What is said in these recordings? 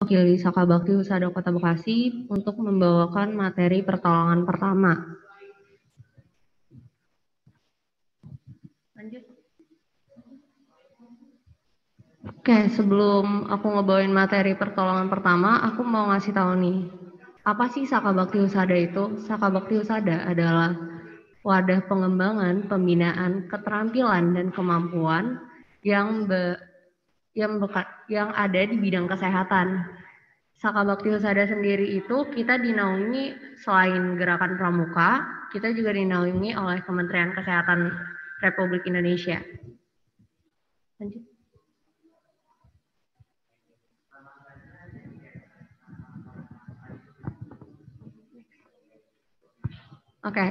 mewakili Saka Bakti Husada Kota Bekasi untuk membawakan materi pertolongan pertama. Lanjut. Oke, sebelum aku ngebawain materi pertolongan pertama, aku mau ngasih tahu nih, apa sih Saka Bakti Husada itu? Saka Bakti Husada adalah wadah pengembangan, pembinaan, keterampilan, dan kemampuan yang ada di bidang kesehatan. Saka Bakti Husada sendiri itu kita dinaungi selain Gerakan Pramuka, kita juga dinaungi oleh Kementerian Kesehatan Republik Indonesia. Lanjut. Oke.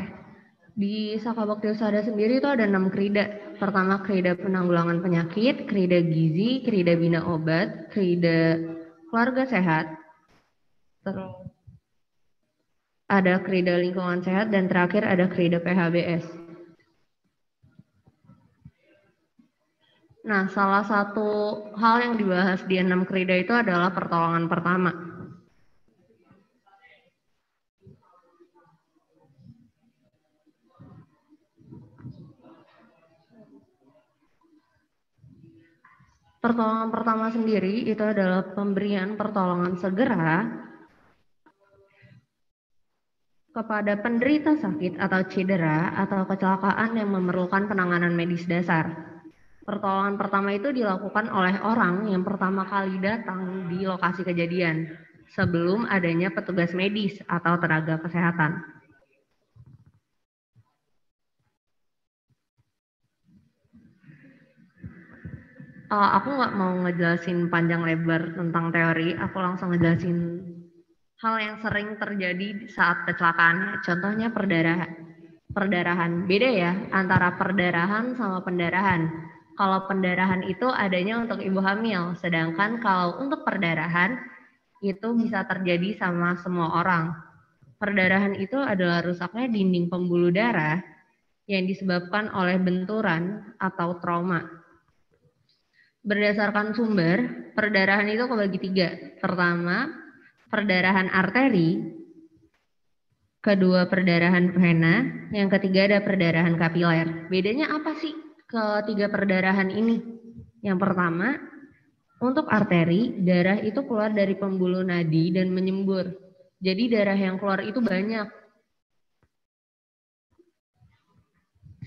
Di Saka Bakti Husada sendiri itu ada 6 krida. Pertama, krida penanggulangan penyakit, krida gizi, krida bina obat, krida keluarga sehat, terus ada krida lingkungan sehat, dan terakhir ada krida PHBS. Nah, salah satu hal yang dibahas di 6 krida itu adalah pertolongan pertama. Pertolongan pertama sendiri itu adalah pemberian pertolongan segera kepada penderita sakit atau cedera atau kecelakaan yang memerlukan penanganan medis dasar. Pertolongan pertama itu dilakukan oleh orang yang pertama kali datang di lokasi kejadian sebelum adanya petugas medis atau tenaga kesehatan. Aku nggak mau ngejelasin panjang lebar tentang teori, aku langsung ngejelasin hal yang sering terjadi saat kecelakaan. Contohnya perdarahan. Beda ya antara perdarahan sama pendarahan. Kalau pendarahan itu adanya untuk ibu hamil, sedangkan kalau untuk perdarahan itu bisa terjadi sama semua orang. Perdarahan itu adalah rusaknya dinding pembuluh darah yang disebabkan oleh benturan atau trauma. Berdasarkan sumber, perdarahan itu kebagi 3. Pertama, perdarahan arteri, kedua perdarahan vena, yang ketiga ada perdarahan kapiler. Bedanya apa sih ketiga perdarahan ini? Yang pertama, untuk arteri, darah itu keluar dari pembuluh nadi dan menyembur. Jadi darah yang keluar itu banyak.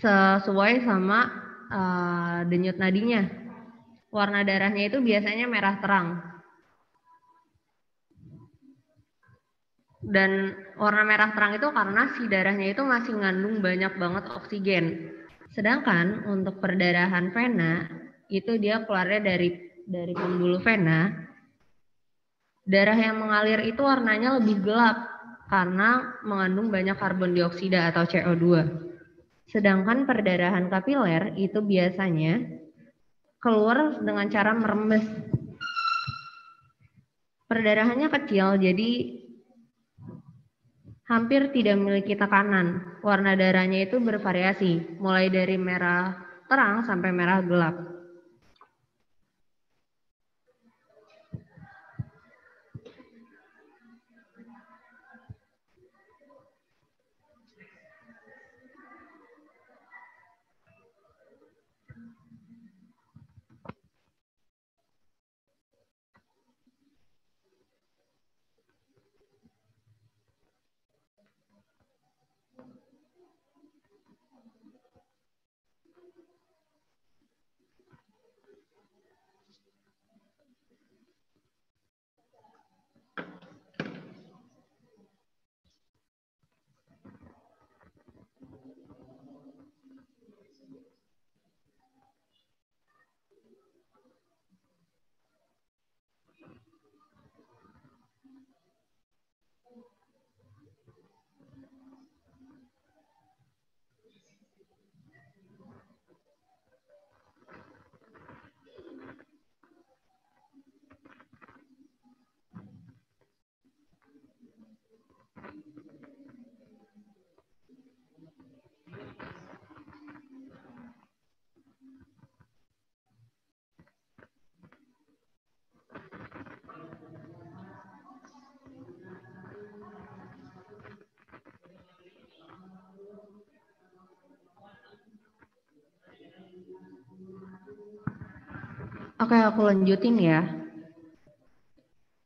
Sesuai sama denyut nadinya. Warna darahnya itu biasanya merah terang. Dan warna merah terang itu karena si darahnya itu masih mengandung banyak banget oksigen. Sedangkan untuk perdarahan vena itu dia keluarnya dari pembuluh vena. Darah yang mengalir itu warnanya lebih gelap karena mengandung banyak karbon dioksida atau CO2. Sedangkan perdarahan kapiler itu biasanya keluar dengan cara merembes. Perdarahannya kecil, jadi hampir tidak memiliki tekanan. Warna darahnya itu bervariasi, mulai dari merah terang sampai merah gelap. Oke, aku lanjutin ya.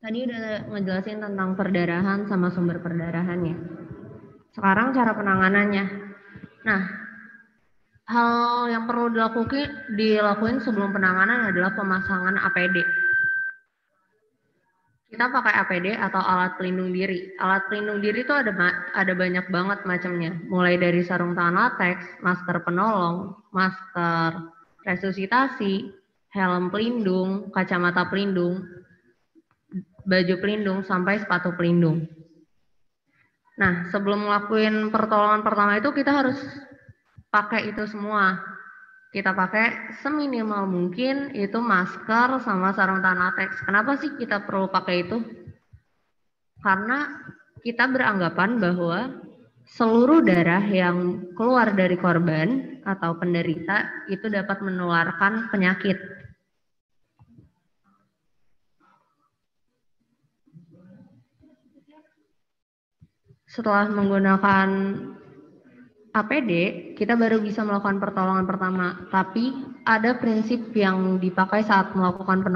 Tadi udah ngejelasin tentang perdarahan sama sumber perdarahannya. Sekarang cara penanganannya. Nah, hal yang perlu dilakuin sebelum penanganan adalah pemasangan APD. Kita pakai APD atau alat pelindung diri. Alat pelindung diri itu ada banyak banget macamnya. Mulai dari sarung tangan latex, masker penolong, masker resusitasi, helm pelindung, kacamata pelindung, baju pelindung, sampai sepatu pelindung. Nah, sebelum ngelakuin pertolongan pertama itu kita harus pakai itu semua. Kita pakai seminimal mungkin itu masker sama sarung tangan latex. Kenapa sih kita perlu pakai itu? Karena kita beranggapan bahwa seluruh darah yang keluar dari korban atau penderita itu dapat menularkan penyakit. Setelah menggunakan APD, kita baru bisa melakukan pertolongan pertama. Tapi ada prinsip yang dipakai saat melakukan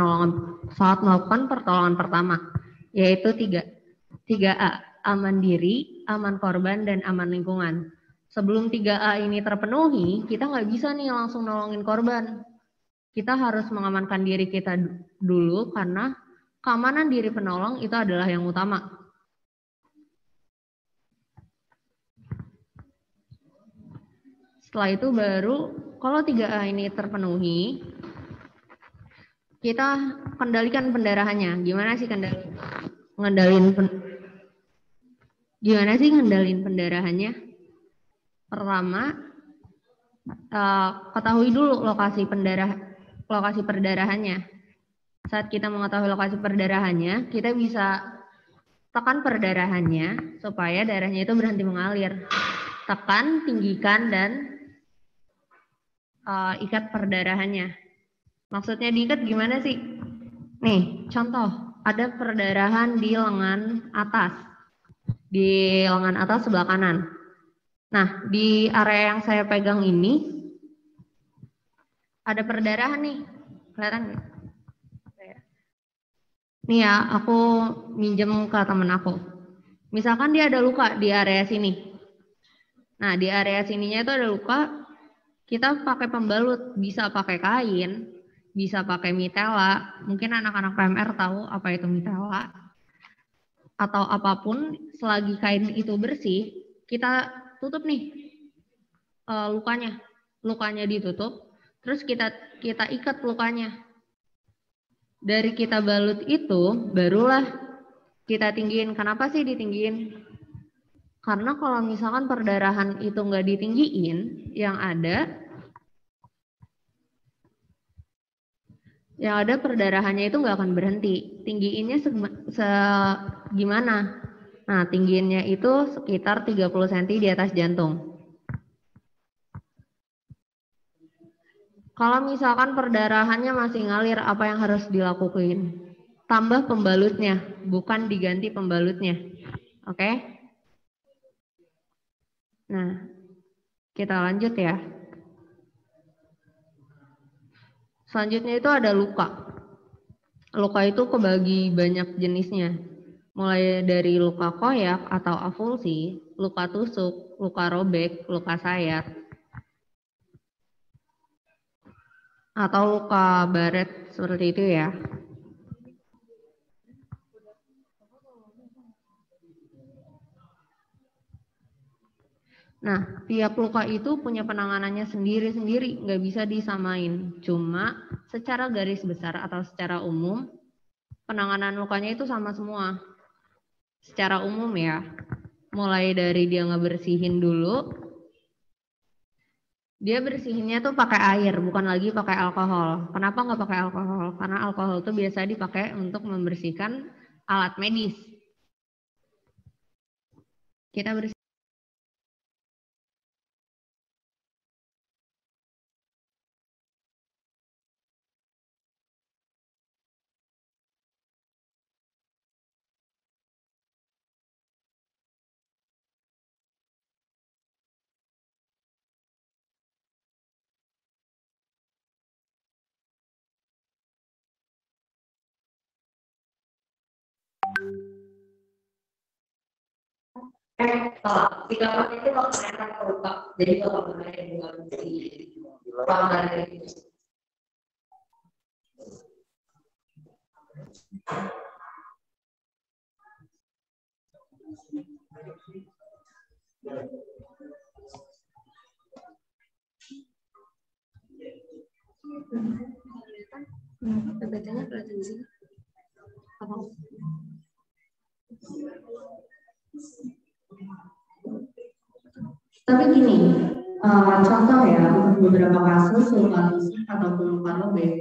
pertolongan pertama, yaitu 3A, aman diri, aman korban, dan aman lingkungan. Sebelum 3A ini terpenuhi, kita nggak bisa nih langsung nolongin korban. Kita harus mengamankan diri kita dulu karena keamanan diri penolong itu adalah yang utama. Setelah itu baru kalau 3A ini terpenuhi, kita kendalikan pendarahannya. Gimana sih ngendalin pendarahannya? Pertama, ketahui dulu lokasi perdarahannya. Saat kita mengetahui lokasi perdarahannya, kita bisa tekan perdarahannya supaya darahnya itu berhenti mengalir. Tekan, tinggikan, dan ikat perdarahannya. Maksudnya diikat gimana sih? Nih, contoh, ada perdarahan di lengan atas. Di lengan atas sebelah kanan. Nah, di area yang saya pegang ini ada perdarahan nih. Kelihatan nggak? Nih ya, aku minjem ke temen aku. Misalkan dia ada luka di area sini. Nah, di area sininya itu ada luka, kita pakai pembalut, bisa pakai kain, bisa pakai mitela. Mungkin anak-anak PMR tahu apa itu mitela. Atau apapun, selagi kain itu bersih, kita tutup nih lukanya. Lukanya ditutup, terus kita ikat lukanya. Dari kita balut itu, barulah kita tinggiin. Kenapa sih ditinggiin? Karena kalau misalkan perdarahan itu nggak ditinggiin, yang ada perdarahannya itu nggak akan berhenti. Tinggiinnya gimana? Nah, tinggiinnya itu sekitar 30 cm di atas jantung. Kalau misalkan perdarahannya masih ngalir, apa yang harus dilakukan? Tambah pembalutnya, bukan diganti pembalutnya. Oke? Nah, kita lanjut ya. Selanjutnya itu ada luka. Luka itu kebagi banyak jenisnya. Mulai dari luka koyak atau avulsi, luka tusuk, luka robek, luka sayat, atau luka baret seperti itu ya. Nah, tiap luka itu punya penanganannya sendiri-sendiri, nggak bisa disamain. Cuma secara garis besar atau secara umum, penanganan lukanya itu sama semua. Secara umum ya, mulai dari dia ngebersihin dulu, dia bersihinnya tuh pakai air, bukan lagi pakai alkohol. Kenapa nggak pakai alkohol? Karena alkohol itu biasa dipakai untuk membersihkan alat medis. Kita bersih Kalau 3 menit itu kalau ternyata terluka, jadi kalau kemarin bukan di pelanggaran itu. Kenapa PPT-nya kelihatan di sini? Apa? Tapi gini, contoh ya, untuk beberapa kasus luka tusuk ataupun luka robek,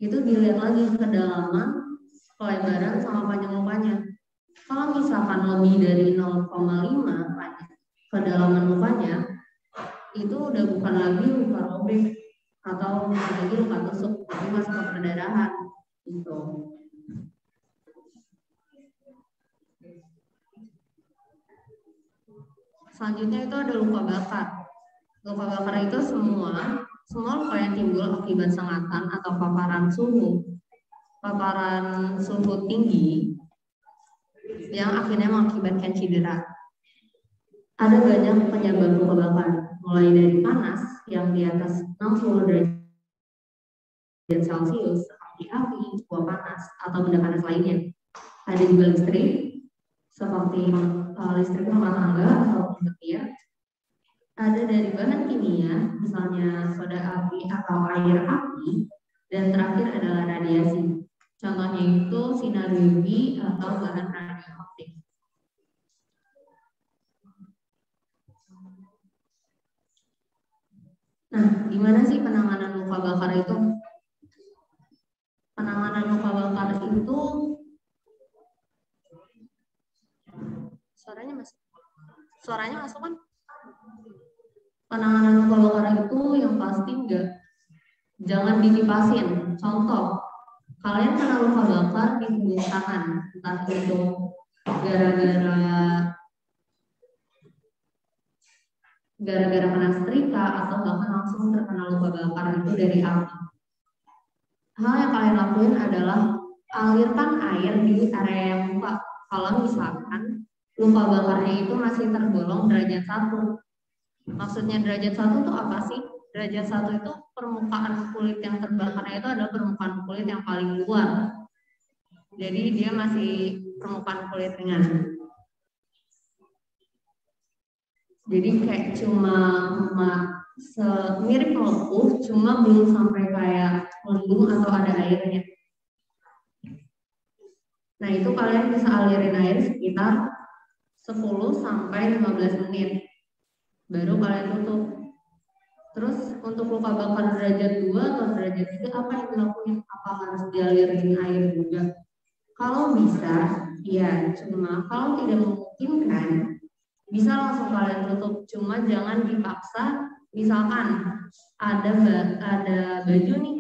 itu dilihat lagi kedalaman, kelebaran, sama panjang lukanya. Kalau misalkan lebih dari 0,5 kedalaman lukanya, itu udah bukan lagi luka robek atau bukan lagi luka tusuk, tapi masuk ke perdarahan. Gitu. Selanjutnya itu ada luka bakar. Luka bakar itu semua luka yang timbul akibat sengatan atau paparan suhu tinggi yang akhirnya mengakibatkan cedera. Ada banyak penyebab luka bakar, mulai dari panas yang di atas 60 derajat Celcius seperti api, uap panas, atau benda panas lainnya. Ada juga listrik, seperti listrik rumah tangga atau petir. Ada dari bahan kimia, misalnya soda api atau air api, dan terakhir adalah radiasi. Contohnya itu sinar UV atau bahan radioaktif. Nah, gimana sih penanganan luka bakar itu? Penanganan luka bakar itu suaranya masuk kan? Penanganan luka bakar itu yang pasti jangan dikipasin. Contoh, kalian kena luka bakar di tubuh tangan, entah itu gara-gara kena setrika atau bahkan langsung terkena luka bakar itu dari api. Hal yang kalian lakuin adalah alirkan air di area yang luka. Kalau misalkan luka bakarnya itu masih tergolong derajat 1. Maksudnya derajat 1 itu apa sih? Derajat 1 itu permukaan kulit yang terbakarnya itu adalah permukaan kulit yang paling luar. Jadi dia masih permukaan kulit ringan. Jadi kayak cuma mirip melepuh, cuma belum sampai kayak mendung atau ada airnya. Nah itu kalian bisa alirin air sekitar 10-15 menit. Baru kalian tutup. Terus untuk luka bakar derajat 2 atau derajat 3 apa yang dilakukan? Apa harus dialirin air juga? Kalau bisa, ya. Cuma kalau tidak memungkinkan, bisa langsung kalian tutup. Cuma jangan dipaksa. Misalkan ada baju nih,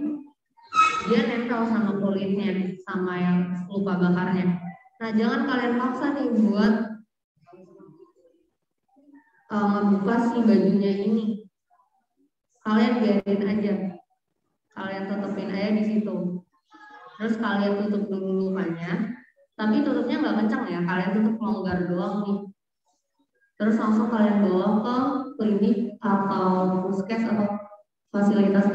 dia nempel sama kulitnya, sama yang luka bakarnya. Nah jangan kalian paksa nih buat membuka si bajunya ini. Kalian biarin aja, kalian tutupin aja di situ. Terus kalian tutup dulu lukanya, tapi tutupnya nggak kencang ya, kalian tutup longgar doang nih. Terus langsung kalian bawa ke klinik atau puskes atau fasilitas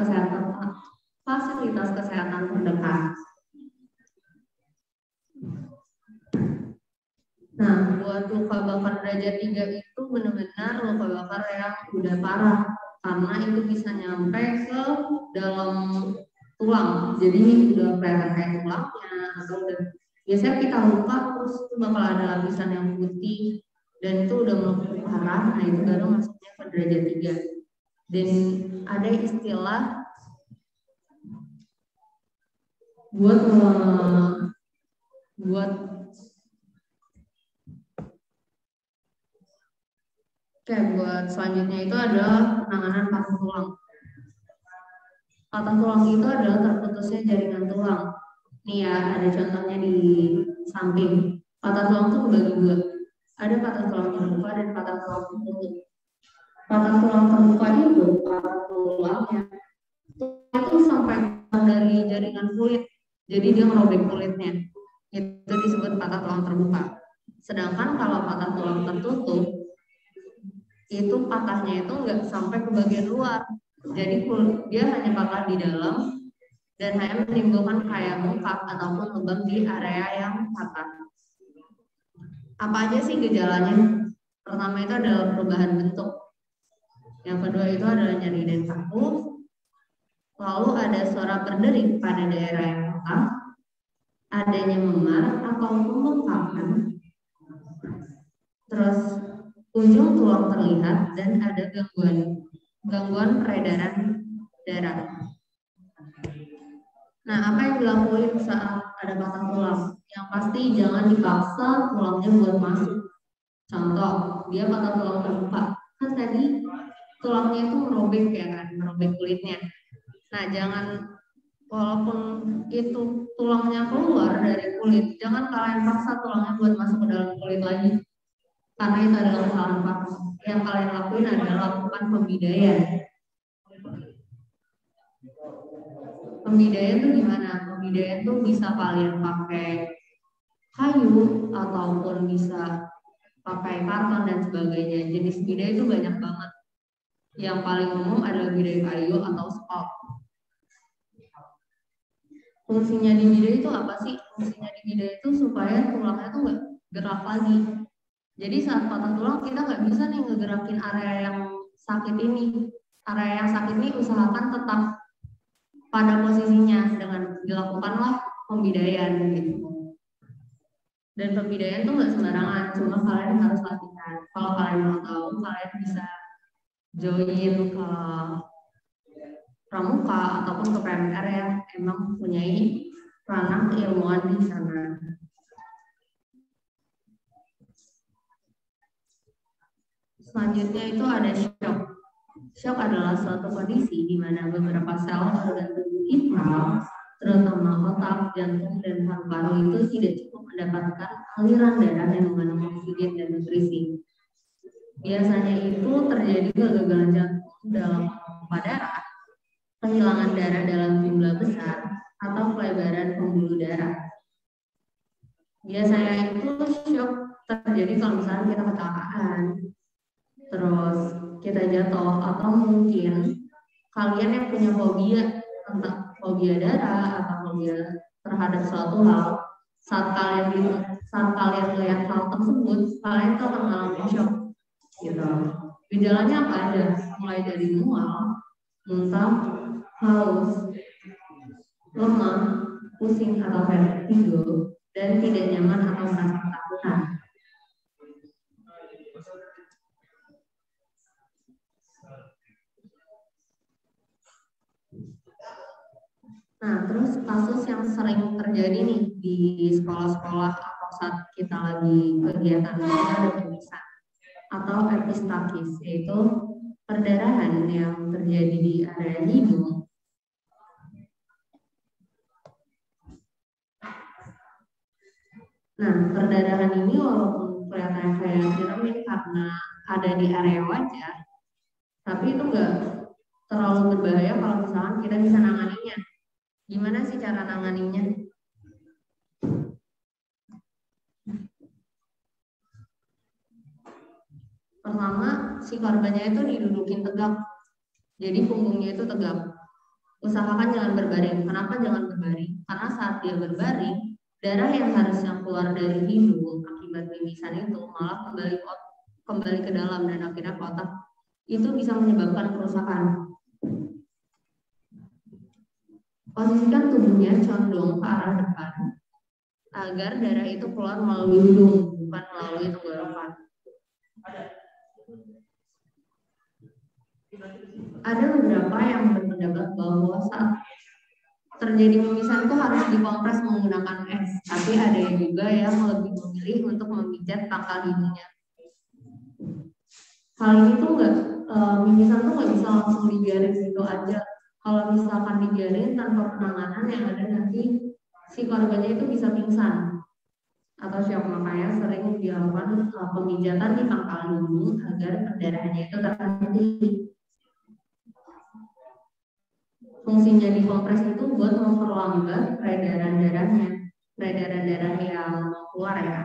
kesehatan terdekat. Nah, buat luka bakar derajat 3 itu benar-benar luka bakar yang udah parah, karena itu bisa nyampe ke dalam tulang. Jadi udah kelihatan kayak tulangnya, atau udah biasanya kita luka terus itu bakal ada lapisan yang putih dan itu udah melepuh parah. Nah itu baru masuknya ke derajat 3. Dan ada istilah buat selanjutnya itu adalah penanganan patah tulang. Patah tulang itu adalah terputusnya jaringan tulang. Nih ya, ada contohnya di samping. Patah tulang itu kebagi 2. Ada patah tulang terbuka dan patah tulang tertutup. Patah tulang terbuka itu patah tulangnya itu sampai dari jaringan kulit. Jadi dia merobek kulitnya. Itu disebut patah tulang terbuka. Sedangkan kalau patah tulang tertutup itu patahnya itu nggak sampai ke bagian luar. Jadi dia hanya patah di dalam dan hanya menimbulkan kayak bengkak ataupun lubang di area yang patah. Apa aja sih gejalanya? Pertama itu adalah perubahan bentuk. Yang kedua itu adalah nyeri dan kaku. Lalu ada suara berdering pada daerah yang patah, adanya memar atau pembengkakan. Terus ujung tulang terlihat dan ada gangguan peredaran darah. Nah, apa yang dilakukan saat ada patah tulang? Yang pasti jangan dipaksa tulangnya buat masuk. Contoh, dia patah tulang terbuka. Kan tadi tulangnya itu merobek ya kan, merobek kulitnya. Nah, jangan walaupun itu tulangnya keluar dari kulit, jangan kalian paksa tulangnya buat masuk ke dalam kulit lagi. Karena itu adalah kesalahan fatal. Yang kalian lakuin adalah lakukan pembidayaan. Pembidayaan itu gimana? Pembidayaan itu bisa kalian pakai kayu ataupun bisa pakai karton dan sebagainya. Jenis bidai itu banyak banget. Yang paling umum adalah bidai kayu atau spot. Fungsinya di bidai itu apa sih? Fungsinya di bidai itu supaya tulangnya tuh nggak gerak lagi. Jadi saat patah tulang kita nggak bisa nih ngegerakin area yang sakit ini. Area yang sakit ini usahakan tetap pada posisinya dengan dilakukanlah pembidayaan gitu. Dan pembidayaan tuh nggak sembarangan, cuma kalian harus latihan. Kalau kalian mau tahu, kalian bisa join ke pramuka ataupun ke PMR yang emang mempunyai ranah keilmuan di sana. Selanjutnya itu ada shock. Shock adalah suatu kondisi di mana beberapa sel organ tubuh kita, terutama otak, jantung, dan paru-paru itu tidak cukup mendapatkan aliran darah yang mengandung oksigen dan nutrisi. Biasanya itu terjadi kegagalan jantung dalam memompa darah, kehilangan darah dalam jumlah besar, atau pelebaran pembuluh darah. Biasanya itu shock terjadi kalau misalnya kita kecelakaan, terus kita jatuh, atau mungkin kalian yang punya fobia tentang fobia darah atau fobia terhadap suatu hal, saat kalian melihat hal tersebut, kalian tuh akan mengalami shock gitu. Gejalanya apa aja? Mulai dari mual, muntah, haus, lemah, pusing atau vertigo, dan tidak nyaman atau merasa ketakutan. Nah, terus kasus yang sering terjadi nih di sekolah-sekolah atau saat kita lagi kegiatan ada pemeriksaan atau epistakis, yaitu perdarahan yang terjadi di area hidung. Nah, perdarahan ini walaupun kelihatan kayak sirup karena ada di area wajah, tapi itu enggak terlalu berbahaya kalau misalkan kita bisa nanganinya. Gimana sih cara nanganinya? Pertama, si korbannya itu didudukin tegak. Jadi punggungnya itu tegak. Usahakan jangan berbaring. Kenapa jangan berbaring? Karena saat dia berbaring, darah yang harusnya keluar dari hidung akibat mimisan itu malah kembali ke dalam dan akhirnya ke otak. Itu bisa menyebabkan kerusakan. Posisikan tubuhnya condong ke arah depan agar darah itu keluar melalui hidung, bukan melalui tenggorokan. Ada beberapa yang berpendapat bahwa saat terjadi mimisan itu harus dikompres menggunakan es, tapi ada juga yang lebih memilih untuk memijat pangkal hidungnya. Hal ini tuh mimisan tuh nggak bisa langsung dibiarin gitu aja. Kalau misalkan dibiarin tanpa penanganan, yang ada nanti si korbannya itu bisa pingsan atau shock. Makanya sering dilakukan pemijatan di pangkal hidung agar perdarahannya itu terhenti. Fungsinya dikompres itu buat memperlambat peredaran darah yang keluar ya.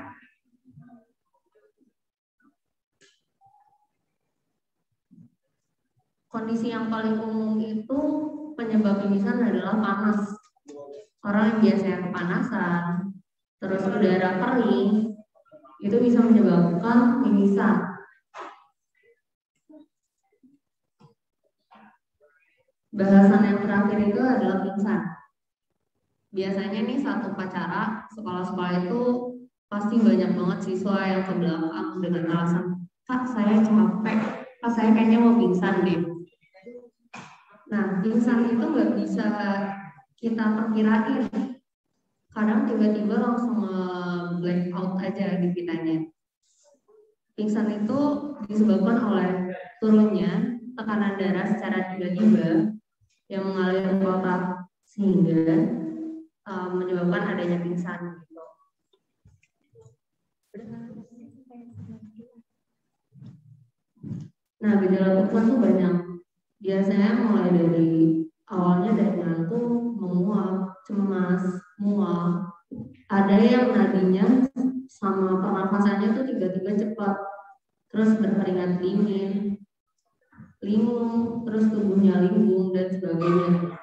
Kondisi yang paling umum itu penyebab pingsan adalah panas. Orang yang biasanya kepanasan, terus udara kering, itu bisa menyebabkan pingsan. Bahasan yang terakhir itu adalah pingsan. Biasanya nih saat upacara, sekolah-sekolah itu pasti banyak banget siswa yang ke belakang dengan alasan, "Kak, saya capek, Kak, saya kayaknya mau pingsan deh." Nah, pingsan itu nggak bisa kita perkirain. Kadang tiba-tiba langsung black out aja di kitanya. Pingsan itu disebabkan oleh turunnya tekanan darah secara tiba-tiba yang mengalir ke otak sehingga menyebabkan adanya pingsan gitu. Nah, gejala pingsan tuh banyak. Biasanya mulai dari awalnya dari ngantuk, menguap, cemas, mual. Ada yang nadinya sama pernafasannya tuh tiba-tiba cepat, terus berkeringat dingin, linglung, terus tubuhnya linglung dan sebagainya.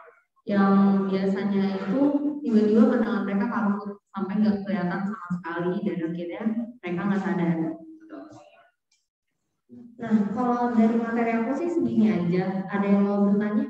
Yang biasanya itu tiba-tiba pandangan mereka kabur sampai nggak kelihatan sama sekali dan akhirnya mereka nggak sadar. Nah, kalau dari materi aku sih segini aja. Ada yang mau bertanya?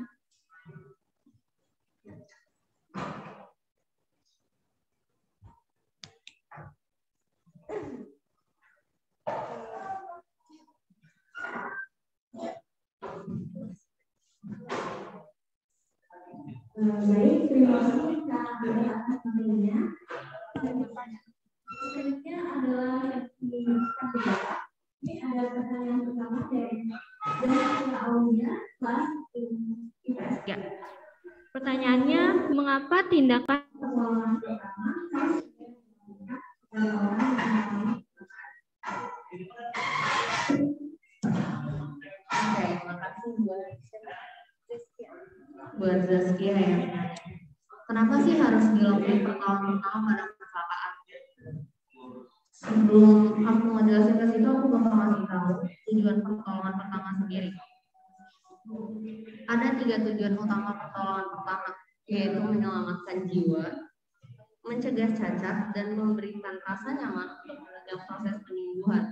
Baik, terima kasih Kak Beda atas materinya. Selanjutnya adalah di kandidat. Ini ada pertanyaan pertama dari Aulia, kelas IPS. Ya. Pertanyaannya, mengapa tindakan Persoalan pertama Oke, makasih buat Zaskia ya. Kenapa sih harus dilakukan pertolongan pertama pada kecelakaan? Sebelum aku ngejelasin ke situ, aku bakal kasih tahu tujuan pertolongan pertama sendiri. Ada 3 tujuan utama pertolongan pertama, yaitu menyelamatkan jiwa, mencegah cacat, dan memberikan rasa nyaman untuk menunjang proses penyembuhan.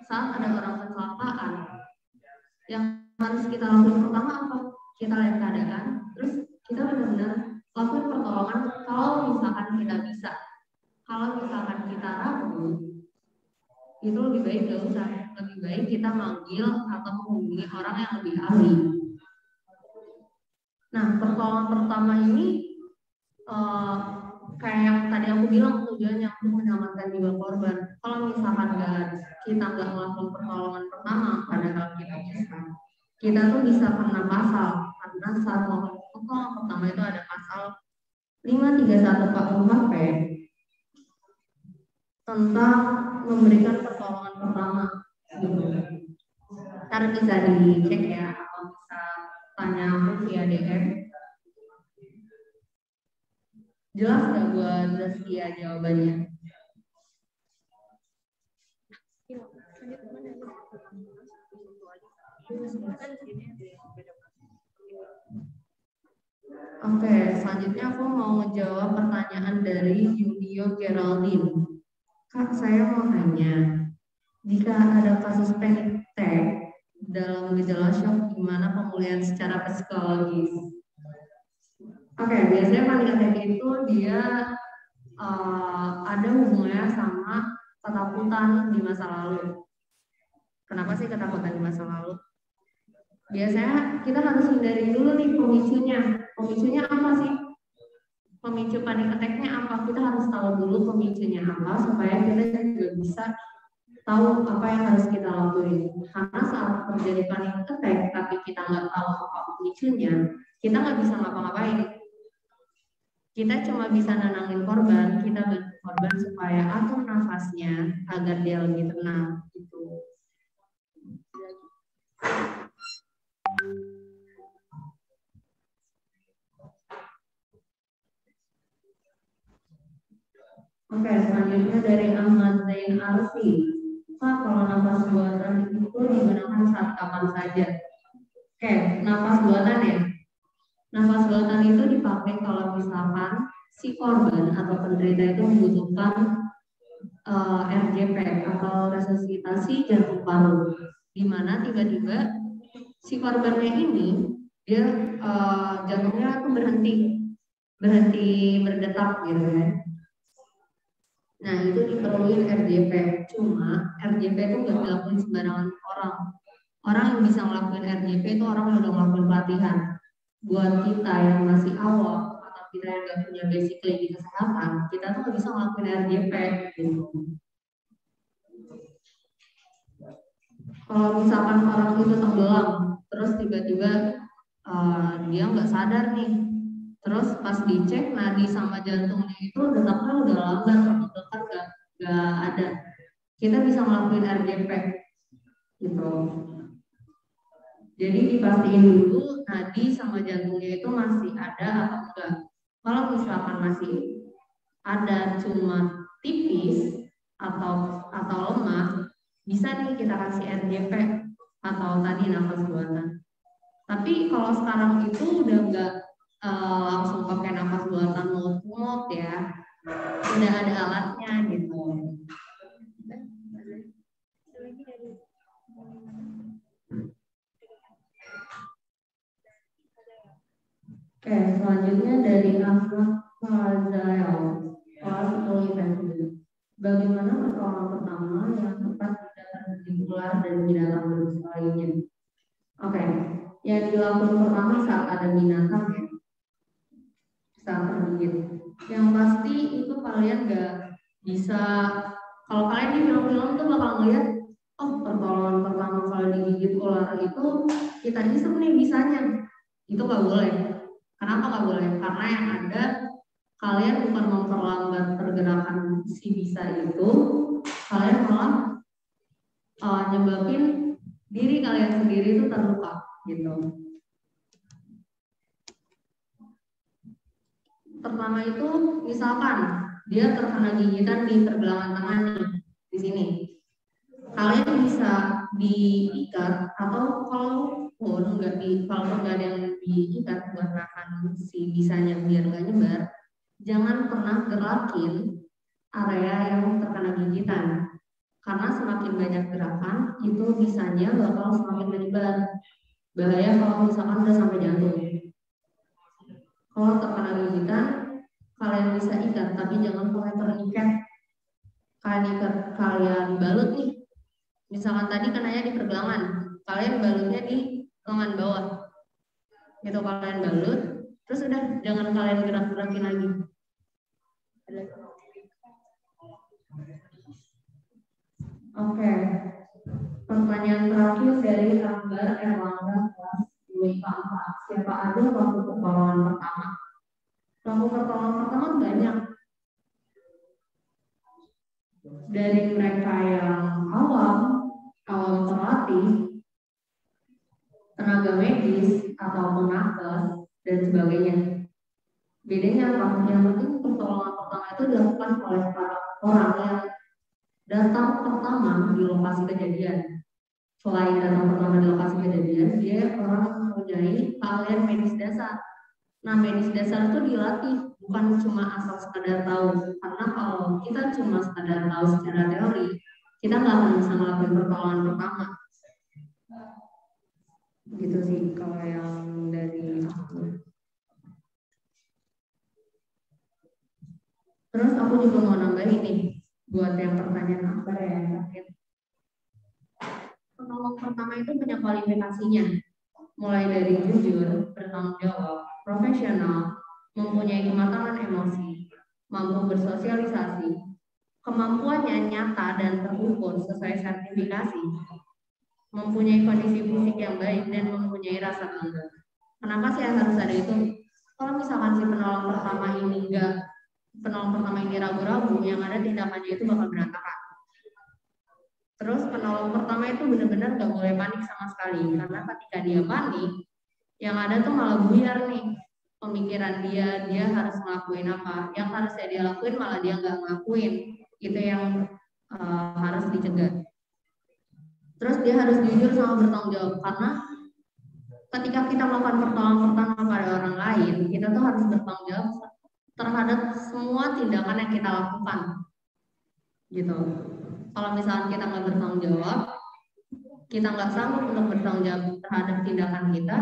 Saat ada orang kecelakaan, yang harus kita lakukan pertama apa? Kita lihat keadaan, terus kita benar-benar lakukan pertolongan kalau misalkan kita bisa. Kalau misalkan kita ragu, itu lebih baik gak usah. Lebih baik kita manggil atau menghubungi orang yang lebih ahli. Nah, pertolongan pertama ini kayak yang tadi aku bilang tujuannya untuk menyelamatkan jiwa korban. Kalau misalkan kita nggak melakukan pertolongan pertama, padahal kita bisa, kita tuh bisa kena pasal. Karena saat melakukan pertolongan pertama itu ada pasal 531 KUHP tentang memberikan pertolongan pertama. Ntar bisa dicek ya, atau bisa tanya aku via DM. Jelas nggak buat Zaskia jawabannya? Oke, selanjutnya aku mau menjawab pertanyaan dari Yudio Geraldine. Kak, saya mau tanya, jika ada kasus panic attack dalam gejala shock, gimana pemulihan secara psikologis? Oke, biasanya panic attack itu dia ada hubungannya sama ketakutan di masa lalu. Kenapa sih ketakutan di masa lalu? Biasanya kita harus hindari dulu nih pemicunya. Pemicunya apa sih? Pemicu panic attack-nya apa? Kita harus tahu dulu pemicunya apa supaya kita juga bisa tahu apa yang harus kita lakuin. Karena saat terjadi panic attack tapi kita nggak tahu apa pemicunya, kita nggak bisa ngapa-ngapain. Kita cuma bisa nenangin korban, kita bantu korban supaya atur nafasnya agar dia lebih tenang gitu. Oke, selanjutnya dari Ahmad Zain Arfi. Pak, kalau nafas buatan itu digunakan saat kapan saja? Oke, nafas buatan ya. Nafas buatan itu dipakai kalau misalkan si korban atau penderita itu membutuhkan RJP atau resusitasi jantung paru, di mana tiba-tiba si korbannya ini dia jantungnya tuh berhenti berdetak gitu kan. Nah itu diperluin RJP. Cuma RJP itu nggak dilakuin sembarangan orang. Orang yang bisa ngelakuin RJP itu orang yang udah ngelakuin pelatihan. Buat kita yang masih awam atau kita yang nggak punya basic di kesehatan, kita tuh nggak bisa ngelakuin RJP gitu. Kalau misalkan orang itu tenggelam, terus tiba-tiba dia nggak sadar nih, terus pas dicek nadi sama jantungnya itu detaknya udah lambat atau detak nggak ada, kita bisa ngelakuin RJP gitu. Jadi dipastiin dulu nadi sama jantungnya itu masih ada atau enggak. Kalau misalkan masih ada cuma tipis atau lemah, bisa nih kita kasih RJP atau tadi nafas buatan. Tapi kalau sekarang itu udah enggak langsung pakai nafas buatan mulut ya, udah ada alatnya gitu. Oke, selanjutnya dari Ahmad Fazael, kelas 10 IPS. Bagaimana pertolongan pertama yang tepat tidak terjadi ular dan binatang berbisa lainnya? Oke, yang dilakukan pertama saat ada binatang ya, saat tergigit. Yang pasti itu kalian nggak bisa, kalau kalian di film-film tuh bakal ngeliat, oh pertolongan pertama kalau digigit ular itu kita isep nih bisanya. Itu nggak boleh. Kenapa nggak boleh? Karena yang ada kalian bukan memperlambat pergerakan si bisa itu, kalian malah nyebabin diri kalian sendiri itu terluka gitu. Pertama itu misalkan dia terkena gigitan di pergelangan tangannya di sini, kalian bisa diikat atau kalaupun nggak ada yang diikat buat nahan si bisanya biar nggak nyebar, jangan pernah gerakin area yang terkena gigitan, karena semakin banyak gerakan itu bisanya bakal semakin menyebar. Bahaya kalau misalkan udah sampai jantung. Kalau terkena gigitan, kalian bisa ikat, tapi jangan pakai terikat. Kalian balut nih. Misalkan tadi kenanya di pergelangan, kalian balutnya di lengan bawah. Itu kalian balut, terus udah jangan kalian gerak-gerakin lagi. Oke. Pertanyaan terakhir dari Akbar Erlangga kelas 2 IPA 4. Siapa aja pelaku pertolongan pertama? Pelaku pertolongan pertama banyak. Dari mereka yang awam terlatih, tenaga medis atau penakes dan sebagainya. Bedanya apa? Yang penting pertolongan pertama itu dilakukan oleh para orang yang datang pertama di lokasi kejadian. Selain datang pertama di lokasi kejadian, dia orang yang mempunyai keahlian medis dasar. Nah, medis dasar itu dilatih, bukan cuma asal sekadar tahu. Karena kalau kita cuma sekadar tahu secara teori, kita nggak akan bisa melakukan pertolongan pertama. Gitu sih kalau yang dari aku. Terus aku juga mau nambahin nih buat yang pertanyaan apa ya terakhir. Penolong pertama itu punya kualifikasinya, mulai dari jujur, bertanggung jawab, profesional, mempunyai kematangan emosi, mampu bersosialisasi, kemampuannya nyata dan terukur sesuai sertifikasi, mempunyai kondisi fisik yang baik dan mempunyai rasa bangga. Kenapa sih harus ada itu? Kalau misalkan si penolong pertama ini ragu-ragu, yang ada tindakannya itu bakal berantakan. Terus penolong pertama itu benar-benar gak boleh panik sama sekali, karena ketika dia panik, yang ada tuh malah buyar nih pemikiran dia harus ngelakuin apa, yang harusnya dia lakuin malah dia nggak ngelakuin. Itu yang harus dicegah. Terus dia harus jujur sama bertanggung jawab, karena ketika kita melakukan pertolongan pertama pada orang lain, kita tuh harus bertanggung jawab terhadap semua tindakan yang kita lakukan, gitu. Kalau misalnya kita nggak bertanggung jawab, kita nggak sanggup untuk bertanggung jawab terhadap tindakan kita,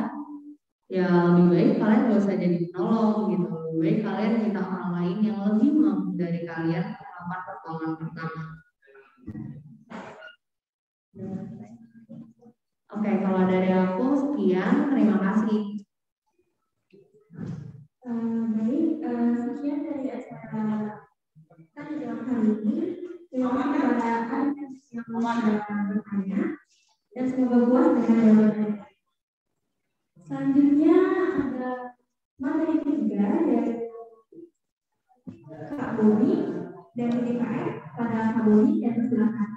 ya lebih baik kalian gak usah jadi penolong, gitu. Lebih baik kalian minta orang lain yang lebih mampu dari kalian melakukan pertolongan pertama. Oke, kalau dari aku sekian, terima kasih. Baik, sekian dari acara kita hari ini. Terima kasih kepada adik yang sudah bertanya dan semoga puas dengan jawabannya. Selanjutnya ada materi 3 dari Kak Boni dari DKF. Pada Kak Boni dan silakan.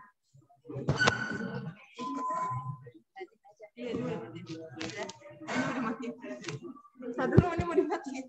Satu dulu ini mau dimatiin.